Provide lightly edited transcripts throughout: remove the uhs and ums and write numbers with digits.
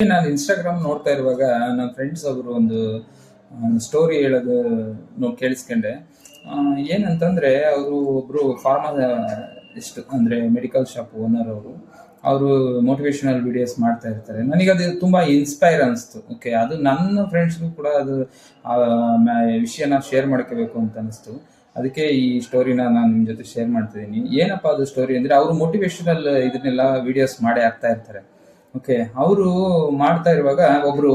ನಾನು ಇನ್ಸ್ಟಾಗ್ರಾಮ್ ನೋಡ್ತಾ ಇರುವಾಗ ನನ್ನ ಫ್ರೆಂಡ್ಸ್ ಅವರು ಒಂದು ಸ್ಟೋರಿ ಹೇಳೋದು ಕೇಳಿಸ್ಕೊಂಡೆ. ಏನಂತಂದ್ರೆ ಅವರು ಒಬ್ರು ಫಾರ್ಮಾಸಿಸ್ಟ್ ಅಂದ್ರೆ ಮೆಡಿಕಲ್ ಶಾಪ್ ಓನರ್ ಅವರು ಮೋಟಿವೇಶನಲ್ ವಿಡಿಯೋಸ್ ಮಾಡ್ತಾ ಇರ್ತಾರೆ. ನನಗೆ ಅದು ತುಂಬಾ ಇನ್ಸ್ಪೈರ್ ಅನಿಸ್ತು. ಓಕೆ, ಅದು ನನ್ನ ಫ್ರೆಂಡ್ಸ್ಗೂ ಕೂಡ ಅದು ವಿಷಯನ ಶೇರ್ ಮಾಡ್ಕೋಬೇಕು ಅಂತ ಅನಿಸ್ತು. ಅದಕ್ಕೆ ಈ ಸ್ಟೋರಿನ ನಾನು ನಿಮ್ಮ ಜೊತೆ ಶೇರ್ ಮಾಡ್ತಿದ್ದೀನಿ. ಏನಪ್ಪ ಅದು ಸ್ಟೋರಿ ಅಂದ್ರೆ, ಅವರು ಮೋಟಿವೇಶನಲ್ ಇದನ್ನೆಲ್ಲ ವಿಡಿಯೋಸ್ ಮಾಡೇ ಆಗ್ತಾ ಇರ್ತಾರೆ. ಓಕೆ, ಅವರು ಮಾಡ್ತಾ ಇರುವಾಗ ಒಬ್ರು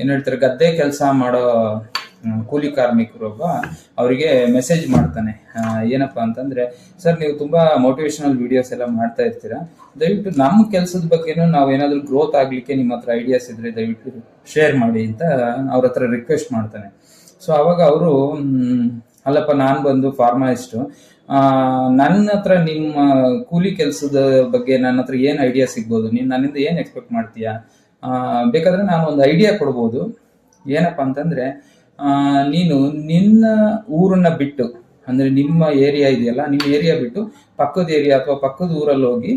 ಏನ್ ಹೇಳ್ತಾರೆ, ಗದ್ದೆ ಕೆಲಸ ಮಾಡೋ ಕೂಲಿ ಕಾರ್ಮಿಕರೊಬ್ಬ ಅವರಿಗೆ ಮೆಸೇಜ್ ಮಾಡ್ತಾನೆ. ಏನಪ್ಪಾ ಅಂತಂದ್ರೆ, ಸರ್ ನೀವು ತುಂಬಾ ಮೋಟಿವೇಶನಲ್ ವಿಡಿಯೋಸ್ ಎಲ್ಲ ಮಾಡ್ತಾ ಇರ್ತೀರಾ, ದಯವಿಟ್ಟು ನಮ್ಮ ಕೆಲಸದ ಬಗ್ಗೆನೂ ನಾವು ಏನಾದ್ರು ಗ್ರೋತ್ ಆಗ್ಲಿಕ್ಕೆ ನಿಮ್ಮ ಹತ್ರ ಐಡಿಯಾಸ್ ಇದ್ರೆ ದಯವಿಟ್ಟು ಶೇರ್ ಮಾಡಿ ಅಂತ ಅವ್ರ ಹತ್ರ ರಿಕ್ವೆಸ್ಟ್ ಮಾಡ್ತಾನೆ. ಸೊ ಅವಾಗ ಅವರು, ಅಲ್ಲಪ್ಪ ನಾನು ಬಂದು ಫಾರ್ಮಾಸಿಸ್ಟು, ನನ್ನ ಹತ್ರ ನಿಮ್ಮ ಕೂಲಿ ಕೆಲಸದ ಬಗ್ಗೆ ನನ್ನ ಹತ್ರ ಏನು ಐಡಿಯಾ ಸಿಗ್ಬೋದು, ನೀನು ನನ್ನಿಂದ ಏನು ಎಕ್ಸ್ಪೆಕ್ಟ್ ಮಾಡ್ತೀಯಾ, ಬೇಕಾದ್ರೆ ನಾನು ಒಂದು ಐಡಿಯಾ ಕೊಡ್ಬೋದು. ಏನಪ್ಪ ಅಂತಂದ್ರೆ, ನೀನು ನಿನ್ನ ಊರನ್ನ ಬಿಟ್ಟು, ಅಂದ್ರೆ ನಿಮ್ಮ ಏರಿಯಾ ಇದೆಯಲ್ಲ, ನಿಮ್ಮ ಏರಿಯಾ ಬಿಟ್ಟು ಪಕ್ಕದ ಏರಿಯಾ ಅಥವಾ ಪಕ್ಕದ ಊರಲ್ಲಿ ಹೋಗಿ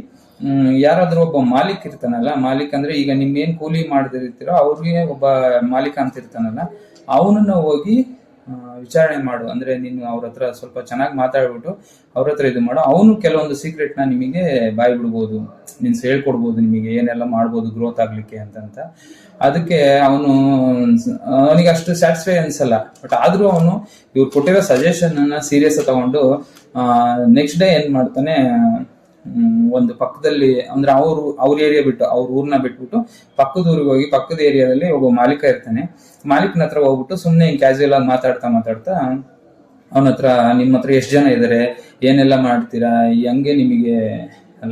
ಯಾರಾದ್ರೂ ಒಬ್ಬ ಮಾಲೀಕ್ ಇರ್ತಾನಲ್ಲ, ಮಾಲೀಕ್ ಅಂದ್ರೆ ಈಗ ನಿಮ್ಗೇನು ಕೂಲಿ ಮಾಡದಿರ್ತೀರೋ ಅವ್ರಿಗೆ ಒಬ್ಬ ಮಾಲೀಕ ಅಂತ ಇರ್ತಾನಲ್ಲ, ಅವನನ್ನ ಹೋಗಿ ವಿಚಾರಣೆ ಮಾಡು. ಅಂದ್ರೆ ನೀನು ಅವ್ರ ಹತ್ರ ಸ್ವಲ್ಪ ಚೆನ್ನಾಗಿ ಮಾತಾಡ್ಬಿಟ್ಟು ಅವ್ರ ಹತ್ರ ಇದು ಮಾಡು. ಅವನು ಕೆಲವೊಂದು ಸೀಕ್ರೆಟ್ನ ನಿಮಗೆ ಬಾಯ್ ಬಿಡ್ಬೋದು, ನೀನ್ ಹೇಳ್ಕೊಡ್ಬೋದು ನಿಮಗೆ ಏನೆಲ್ಲ ಮಾಡ್ಬೋದು ಗ್ರೋತ್ ಆಗ್ಲಿಕ್ಕೆ ಅಂತ. ಅದಕ್ಕೆ ಅವನಿಗೆ ಅಷ್ಟು ಸ್ಯಾಟಿಸ್ಫೈ ಅನ್ಸಲ್ಲ. ಬಟ್ ಆದ್ರೂ ಅವನು ಇವ್ರು ಕೊಟ್ಟಿರೋ ಸಜೆಷನ್ ಅನ್ನ ಸೀರಿಯಸ್ ತಗೊಂಡು ನೆಕ್ಸ್ಟ್ ಡೇ ಏನ್ ಮಾಡ್ತಾನೆ, ಒಂದು ಪಕ್ಕದಲ್ಲಿ ಅಂದ್ರೆ ಅವ್ರ ಏರಿಯಾ ಬಿಟ್ಟು, ಅವ್ರ ಊರ್ನ ಬಿಟ್ಬಿಟ್ಟು ಪಕ್ಕದ ಊರಿಗೆ ಹೋಗಿ ಪಕ್ಕದ ಏರಿಯಾದಲ್ಲಿ ಒಬ್ಬ ಮಾಲೀಕ ಇರ್ತಾನೆ. ಮಾಲೀಕನ ಹತ್ರ ಹೋಗ್ಬಿಟ್ಟು ಸುಮ್ಮನೆ ಕ್ಯಾಶುಯಲ್ ಆಗಿ ಮಾತಾಡ್ತಾ ಅವನ ಹತ್ರ, ನಿಮ್ಮ ಹತ್ರ ಎಷ್ಟು ಜನ ಇದ್ದಾರೆ, ಏನೆಲ್ಲ ಮಾಡ್ತೀರಾ, ಹೆಂಗೆ ನಿಮಗೆ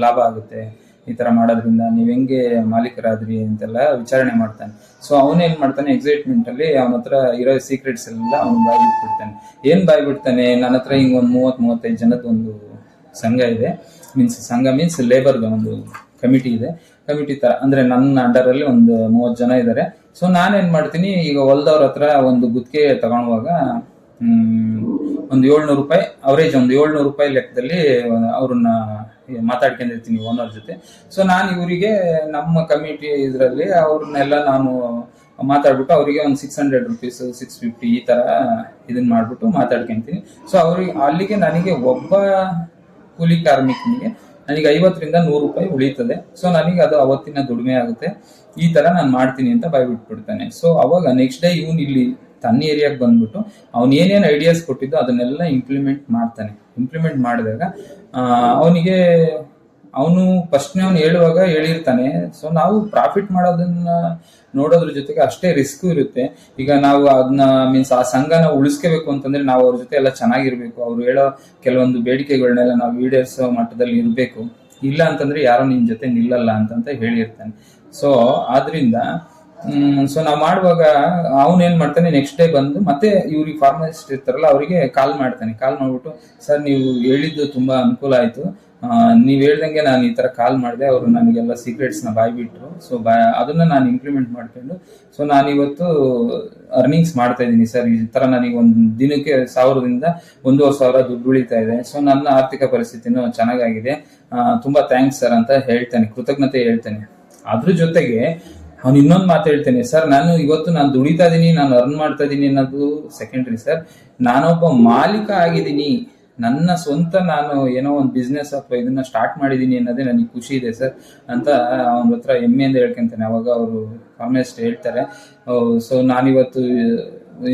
ಲಾಭ ಆಗುತ್ತೆ ಈ ತರ ಮಾಡೋದ್ರಿಂದ, ನೀವ್ ಹೆಂಗೆ ಮಾಲೀಕರಾದ್ರಿ ಅಂತೆಲ್ಲ ವಿಚಾರಣೆ ಮಾಡ್ತಾನೆ. ಸೊ ಅವನೇನ್ ಮಾಡ್ತಾನೆ, ಎಕ್ಸೈಟ್ಮೆಂಟ್ ಅಲ್ಲಿ ಅವನ ಹತ್ರ ಇರೋ ಸೀಕ್ರೆಟ್ಸ್ ಎಲ್ಲ ಅವ್ನು ಬಾಯ್ಬಿಟ್ಬಿಡ್ತಾನೆ. ಏನ್ ಬಾಯ್ಬಿಡ್ತಾನೆ, ನನ್ನ ಹತ್ರ ಹಿಂಗ್ ಒಂದು 30-35 ಜನದ ಒಂದು ಸಂಘ ಇದೆ, ಸಂಘ ಮೀನ್ಸ್ ಲೇಬರ್ ಒಂದು ಕಮಿಟಿ ಇದೆ. ಕಮಿಟಿ ತರ ಅಂದ್ರೆ ನನ್ನ ಅಂಡರ್ ಅಲ್ಲಿ ಒಂದು 30 ಜನ ಇದ್ದಾರೆ. ಸೊ ನಾನೇನ್ ಮಾಡ್ತೀನಿ, ಈಗ ಹೊಲ್ದವ್ರ ಹತ್ರ ಒಂದು ಗುತ್ತಿಗೆ ತಗೊಳುವಾಗ ಒಂದು 700 ರೂಪಾಯಿ ಅವರೇಜ್, ಒಂದು 700 ರೂಪಾಯಿ ಲೆಕ್ಕದಲ್ಲಿ ಅವ್ರನ್ನ ಮಾತಾಡ್ಕೊಂಡಿರ್ತೀನಿ ಓನರ್ ಜೊತೆ. ಸೊ ನಾನು ಇವರಿಗೆ ನಮ್ಮ ಕಮಿಟಿ ಇದರಲ್ಲಿ ಅವ್ರನ್ನೆಲ್ಲ ನಾನು ಮಾತಾಡ್ಬಿಟ್ಟು ಅವರಿಗೆ ಒಂದು 600 ರೂಪೀಸ್ 650 ಈ ತರ ಇದನ್ನ ಮಾಡ್ಬಿಟ್ಟು ಮಾತಾಡ್ಕೊಂತೀನಿ. ಸೊ ಅವ್ರಿಗೆ ಅಲ್ಲಿಗೆ ನನಗೆ ಒಬ್ಬ ಕೂಲಿ ಕಾರ್ಮಿಕನಿಗೆ ನನಗೆ 50ರಿಂದ 100 ರೂಪಾಯಿ ಉಳಿತದೆ. ಸೊ ನನಗೆ ಅದು ಅವತ್ತಿನ ದುಡಿಮೆ ಆಗುತ್ತೆ. ಈ ತರ ನಾನು ಮಾಡ್ತೀನಿ ಅಂತ ಬಾಯ್ಬಿಟ್ಬಿಡ್ತಾನೆ. ಸೊ ಅವಾಗ ನೆಕ್ಸ್ಟ್ ಡೇ ಇವನು ಇಲ್ಲಿ ತನ್ನ ಏರಿಯಾಗೆ ಬಂದ್ಬಿಟ್ಟು ಅವ್ನು ಏನೇನು ಐಡಿಯಾಸ್ ಕೊಟ್ಟಿದ್ದೋ ಅದನ್ನೆಲ್ಲ ಇಂಪ್ಲಿಮೆಂಟ್ ಮಾಡ್ತಾನೆ. ಇಂಪ್ಲಿಮೆಂಟ್ ಮಾಡಿದಾಗ ಅವನು ಫಸ್ಟ್ನೇ ಅವ್ನು ಹೇಳುವಾಗ ಹೇಳಿರ್ತಾನೆ. ಸೊ ನಾವು ಪ್ರಾಫಿಟ್ ಮಾಡೋದನ್ನ ನೋಡೋದ್ರ ಜೊತೆಗೆ ಅಷ್ಟೇ ರಿಸ್ಕ್ ಇರುತ್ತೆ. ಈಗ ನಾವು ಅದನ್ನ ಮೀನ್ಸ್ ಆ ಸಂಘನ ಉಳಿಸ್ಕೋಬೇಕು ಅಂತಂದ್ರೆ ನಾವು ಅವ್ರ ಜೊತೆ ಎಲ್ಲ ಚೆನ್ನಾಗಿರ್ಬೇಕು. ಅವ್ರು ಹೇಳೋ ಕೆಲವೊಂದು ಬೇಡಿಕೆಗಳನ್ನೆಲ್ಲ ನಾವು ಈಡೇರಿಸೋ ಮಟ್ಟದಲ್ಲಿ ಇರಬೇಕು. ಇಲ್ಲ ಅಂತಂದ್ರೆ ಯಾರೋ ನಿನ್ ಜೊತೆ ನಿಲ್ಲಲ್ಲ ಅಂತ ಹೇಳಿರ್ತಾನೆ. ಸೊ ಆದ್ರಿಂದ ಸೊ ನಾವು ಮಾಡುವಾಗ ಅವನೇನ್ ಮಾಡ್ತಾನೆ, ನೆಕ್ಸ್ಟ್ ಡೇ ಬಂದು ಮತ್ತೆ ಇವ್ರಿಗೆ ಫಾರ್ಮಸಿಸ್ಟ್ ಇರ್ತಾರಲ್ಲ ಅವರಿಗೆ ಕಾಲ್ ಮಾಡ್ಬಿಟ್ಟು, ಸರ್ ನೀವು ಹೇಳಿದ್ದು ತುಂಬಾ ಅನುಕೂಲ ಆಯ್ತು, ನೀವ್ ಹೇಳ್ದಂಗೆ ನಾನು ಈ ತರ ಕಾಲ್ ಮಾಡಿದೆ, ಅವರು ನನಗೆಲ್ಲ ಸೀಕ್ರೆಟ್ಸ್ ನ ಬಾಯ್ಬಿಟ್ರು. ಸೊ ಅದನ್ನ ನಾನು ಇಂಪ್ಲಿಮೆಂಟ್ ಮಾಡ್ಕೊಂಡು ಸೊ ನಾನಿವತ್ತು ಅರ್ನಿಂಗ್ಸ್ ಮಾಡ್ತಾ ಇದ್ದೀನಿ ಸರ್. ಈ ತರ ನನಗೆ ಒಂದು ದಿನಕ್ಕೆ 1000ದಿಂದ 1,500 ದುಡ್ಡು ಉಳಿತಾ ಇದೆ. ಸೊ ನನ್ನ ಆರ್ಥಿಕ ಪರಿಸ್ಥಿತಿನೂ ಚೆನ್ನಾಗಿದೆ, ತುಂಬಾ ಥ್ಯಾಂಕ್ಸ್ ಸರ್ ಅಂತ ಹೇಳ್ತಾನೆ, ಕೃತಜ್ಞತೆ ಹೇಳ್ತಾನೆ. ಅದ್ರ ಜೊತೆಗೆ ಅವ್ನು ಇನ್ನೊಂದು ಮಾತು ಹೇಳ್ತೇನೆ, ಸರ್ ನಾನು ದುಡಿತಾ ಇದೀನಿ, ನಾನು ಅರ್ನ್ ಮಾಡ್ತಾ ಇದೀನಿ ಅನ್ನೋದು ಸೆಕೆಂಡ್ರಿ ಸರ್, ನಾನೊಬ್ಬ ಮಾಲೀಕ ಆಗಿದ್ದೀನಿ, ನನ್ನ ಸ್ವಂತ ನಾನು ಏನೋ ಒಂದು ಬಿಸ್ನೆಸ್ ಅಥವಾ ಇದನ್ನ ಸ್ಟಾರ್ಟ್ ಮಾಡಿದೀನಿ ಅನ್ನೋದೇ ನನಗೆ ಖುಷಿ ಇದೆ ಸರ್ ಅಂತ ಅವನ ಹತ್ರ ಹೆಮ್ಮೆಯಿಂದ ಹೇಳ್ಕೊಂತಾನೆ. ಅವಾಗ ಅವರು ಫಾರ್ಮಸಿಸ್ಟ್ ಹೇಳ್ತಾರೆ, ಸೊ ನಾನಿವತ್ತು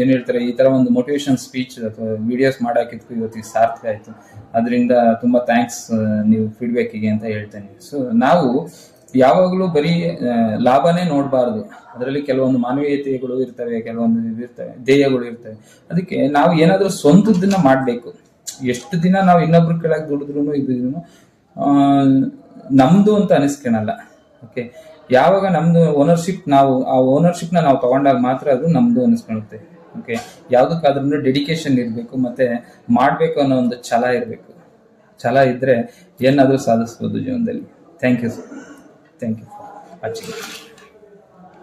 ಏನ್ ಹೇಳ್ತಾರೆ, ಈ ತರ ಒಂದು ಮೋಟಿವೇಶನ್ ಸ್ಪೀಚ್ ಅಥವಾ ವಿಡಿಯೋಸ್ ಮಾಡಾಕಿದ್ಕು ಇವತ್ತಿಗೆ ಸಾರ್ಥಕ ಆಯ್ತು, ಅದರಿಂದ ತುಂಬಾ ಥ್ಯಾಂಕ್ಸ್ ನೀವು ಫೀಡ್ಬ್ಯಾಕಿಗೆ ಅಂತ ಹೇಳ್ತೇನೆ. ಸೊ ನಾವು ಯಾವಾಗಲೂ ಬರೀ ಲಾಭನೇ ನೋಡಬಾರ್ದು, ಅದರಲ್ಲಿ ಕೆಲವೊಂದು ಮಾನವೀಯತೆಗಳು ಇರ್ತವೆ, ಕೆಲವೊಂದು ಇರ್ತವೆ, ಧ್ಯೇಯಗಳು ಇರ್ತವೆ. ಅದಕ್ಕೆ ನಾವು ಏನಾದ್ರೂ ಸ್ವಂತದನ್ನ ಮಾಡ್ಬೇಕು. ಎಷ್ಟು ದಿನ ನಾವು ಇನ್ನೊಬ್ರ ಕೆಳಗೆ ದುಡಿದ್ರು ಇದ್ರೂ ನಮ್ದು ಅಂತ ಅನಿಸ್ಕೊಳಲ್ಲ. ಓಕೆ, ಯಾವಾಗ ನಮ್ದು ಓನರ್ಶಿಪ್, ಆ ಓನರ್ಶಿಪ್ನ ನಾವು ತಗೊಂಡಾಗ ಮಾತ್ರ ಅದು ನಮ್ದು ಅನಿಸ್ಕೊಳುತ್ತೆ. ಓಕೆ, ಯಾವ್ದಕ್ಕಾದ್ರೂ ಡೆಡಿಕೇಶನ್ ಇರಬೇಕು, ಮತ್ತೆ ಮಾಡ್ಬೇಕು ಅನ್ನೋ ಒಂದು ಛಲ ಇರಬೇಕು. ಛಲ ಇದ್ರೆ ಏನಾದ್ರೂ ಸಾಧಿಸ್ಬೋದು ಜೀವನದಲ್ಲಿ. Thank you sir, thank you for watching.